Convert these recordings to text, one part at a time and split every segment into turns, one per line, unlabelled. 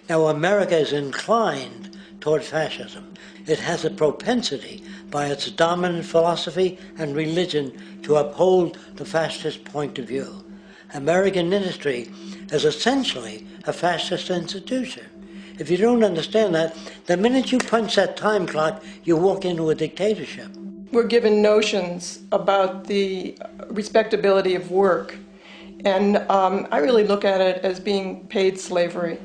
Now, America is inclined toward fascism. It has a propensity by its dominant philosophy and religion to uphold the fascist point of view. American industry is essentially a fascist institution. If you don't understand that, the minute you punch that time clock, you walk into a dictatorship.
We're given notions about the respectability of work, and I really look at it as being paid slavery.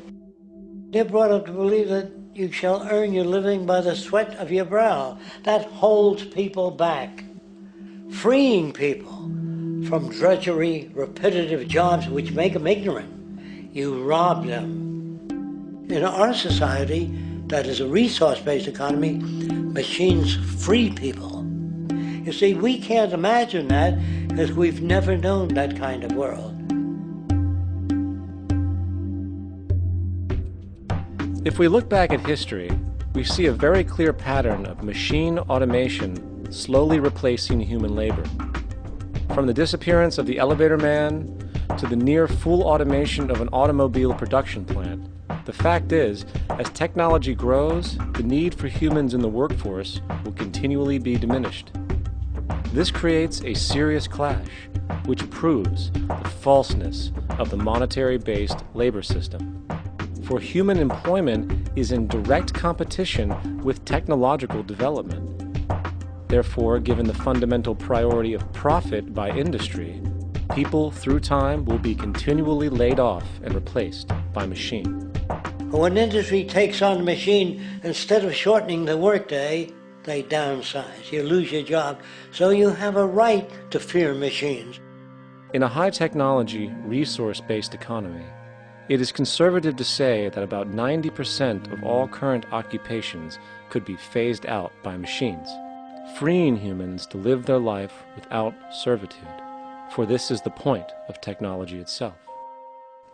They're brought up to believe that you shall earn your living by the sweat of your brow. That holds people back, freeing people from drudgery, repetitive jobs which make them ignorant. You rob them. In our society, that is a resource-based economy, machines free people. You see, we can't imagine that because we've never known that kind of world.
If we look back at history, we see a very clear pattern of machine automation slowly replacing human labor. From the disappearance of the elevator man to the near full automation of an automobile production plant, the fact is, as technology grows, the need for humans in the workforce will continually be diminished. This creates a serious clash, which proves the falseness of the monetary-based labor system. For human employment is in direct competition with technological development. Therefore, given the fundamental priority of profit by industry, people through time will be continually laid off and replaced by machine.
When industry takes on a machine, instead of shortening the workday, they downsize. You lose your job. So you have a right to fear machines.
In a high-technology, resource-based economy, it is conservative to say that about 90% of all current occupations could be phased out by machines, freeing humans to live their life without servitude, for this is the point of technology itself.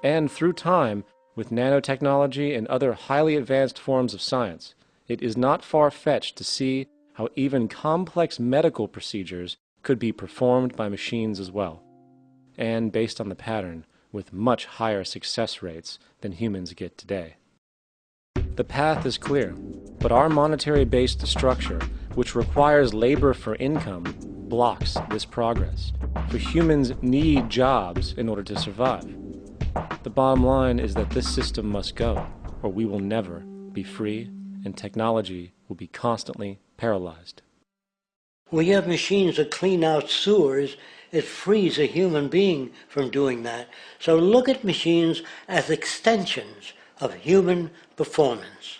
And through time, with nanotechnology and other highly advanced forms of science, it is not far-fetched to see how even complex medical procedures could be performed by machines as well, and based on the pattern, with much higher success rates than humans get today. The path is clear, but our monetary-based structure, which requires labor for income, blocks this progress, for humans need jobs in order to survive. The bottom line is that this system must go, or we will never be free, and technology will be constantly paralyzed.
When you have machines that clean out sewers, it frees a human being from doing that. So look at machines as extensions of human performance.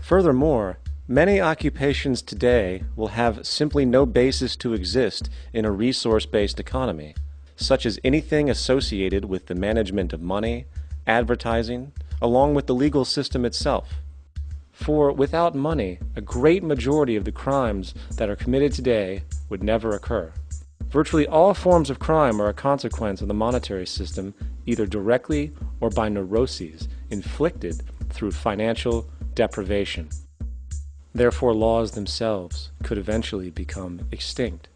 Furthermore, many occupations today will have simply no basis to exist in a resource-based economy, such as anything associated with the management of money, advertising, along with the legal system itself. For without money, a great majority of the crimes that are committed today would never occur. Virtually all forms of crime are a consequence of the monetary system, either directly or by neuroses inflicted through financial deprivation. Therefore, laws themselves could eventually become extinct.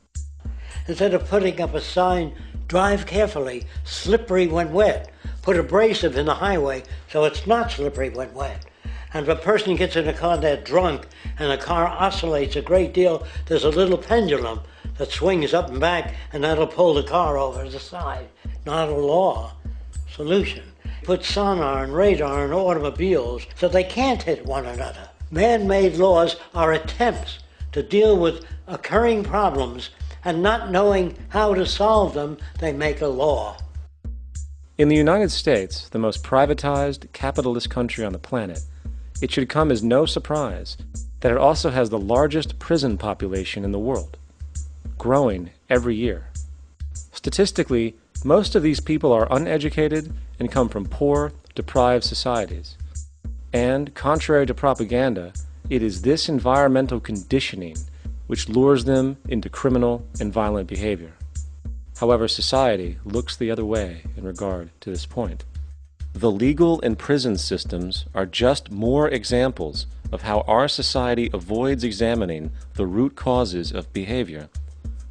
Instead of putting up a sign, drive carefully, slippery when wet, put abrasive in the highway so it's not slippery when wet. And if a person gets in a car, they're drunk, and the car oscillates a great deal, there's a little pendulum that swings up and back, and that'll pull the car over to the side. Not a law solution. Put sonar and radar in automobiles so they can't hit one another. Man-made laws are attempts to deal with occurring problems, and not knowing how to solve them, they make a law.
In the United States, the most privatized, capitalist country on the planet, it should come as no surprise that it also has the largest prison population in the world, growing every year. Statistically, most of these people are uneducated and come from poor, deprived societies. And, contrary to propaganda, it is this environmental conditioning which lures them into criminal and violent behavior. However, society looks the other way in regard to this point. The legal and prison systems are just more examples of how our society avoids examining the root causes of behavior.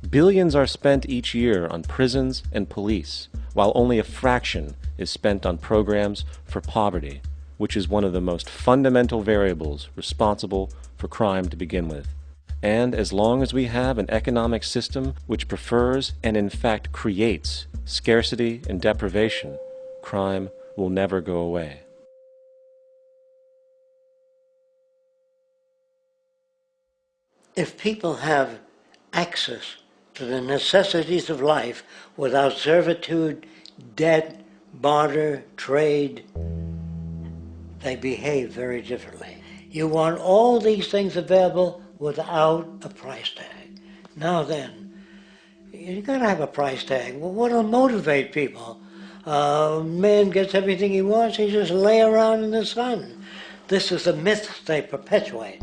Billions are spent each year on prisons and police, while only a fraction is spent on programs for poverty, which is one of the most fundamental variables responsible for crime to begin with. And as long as we have an economic system which prefers and in fact creates scarcity and deprivation, crime will never go away.
If people have access to the necessities of life without servitude, debt, barter, trade, they behave very differently. You want all these things available without a price tag. Now then, you gotta have a price tag. Well, what'll motivate people? Man gets everything he wants, he just lay around in the sun. This is the myth they perpetuate.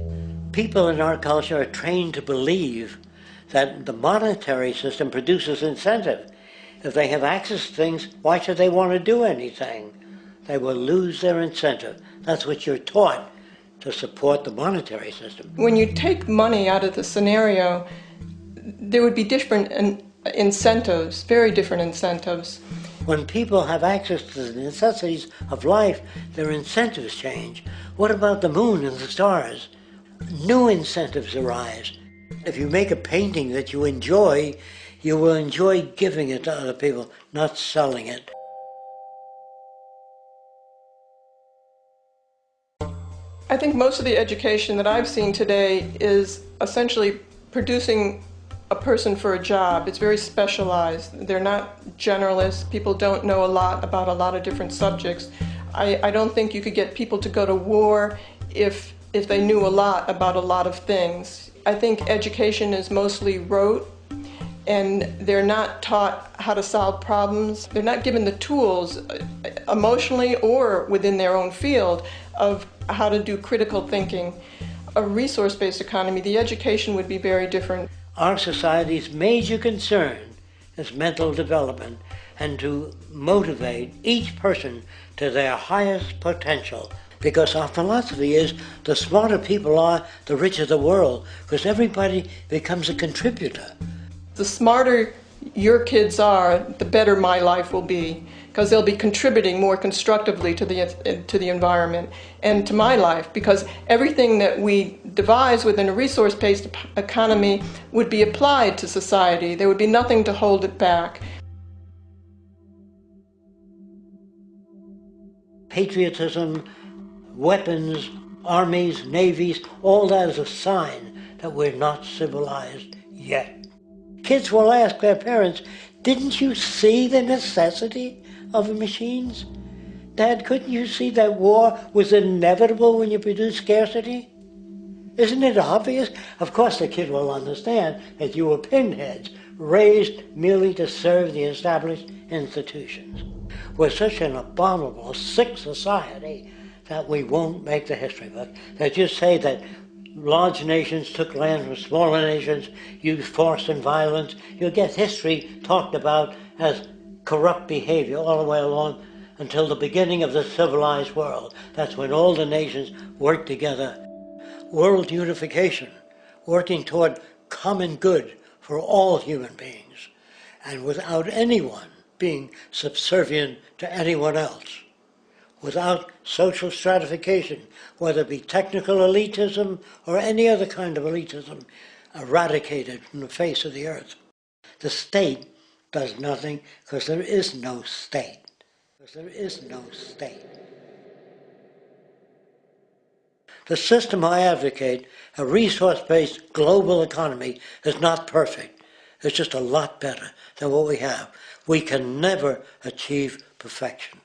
People in our culture are trained to believe that the monetary system produces incentive. If they have access to things, why should they want to do anything? They will lose their incentive. That's what you're taught to support the monetary system.
When you take money out of the scenario, there would be different incentives, very different incentives.
When people have access to the necessities of life, their incentives change. What about the moon and the stars? New incentives arise. If you make a painting that you will enjoy giving it to other people, not selling it.
I think most of the education that I've seen today is essentially producing a person for a job. It's very specialized. They're not generalists. People don't know a lot about a lot of different subjects. I don't think you could get people to go to war if they knew a lot about a lot of things. I think education is mostly rote, and they're not taught how to solve problems. They're not given the tools, emotionally or within their own field, of how to do critical thinking. A resource-based economy, the education would be very different.
Our society's major concern is mental development and to motivate each person to their highest potential. Because our philosophy is the smarter people are, the richer the world, because everybody becomes a contributor.
The smarter your kids are, the better my life will be, because they'll be contributing more constructively to the environment and to my life, because everything that we devise within a resource-based economy would be applied to society. There would be nothing to hold it back.
Patriotism, weapons, armies, navies, all that is a sign that we're not civilized yet. Kids will ask their parents, didn't you see the necessity of the machines? Dad, couldn't you see that war was inevitable when you produce scarcity? Isn't it obvious? Of course the kid will understand that you were pinheads, raised merely to serve the established institutions. We're such an abominable, sick society that we won't make the history book. They just say that large nations took land from smaller nations, used force and violence. You'll get history talked about as corrupt behavior all the way along until the beginning of the civilized world. That's when all the nations worked together. World unification, working toward common good for all human beings, and without anyone being subservient to anyone else. Without social stratification, whether it be technical elitism or any other kind of elitism, eradicated from the face of the earth. The state does nothing because there is no state. The system I advocate, a resource-based global economy, is not perfect. It's just a lot better than what we have. We can never achieve perfection.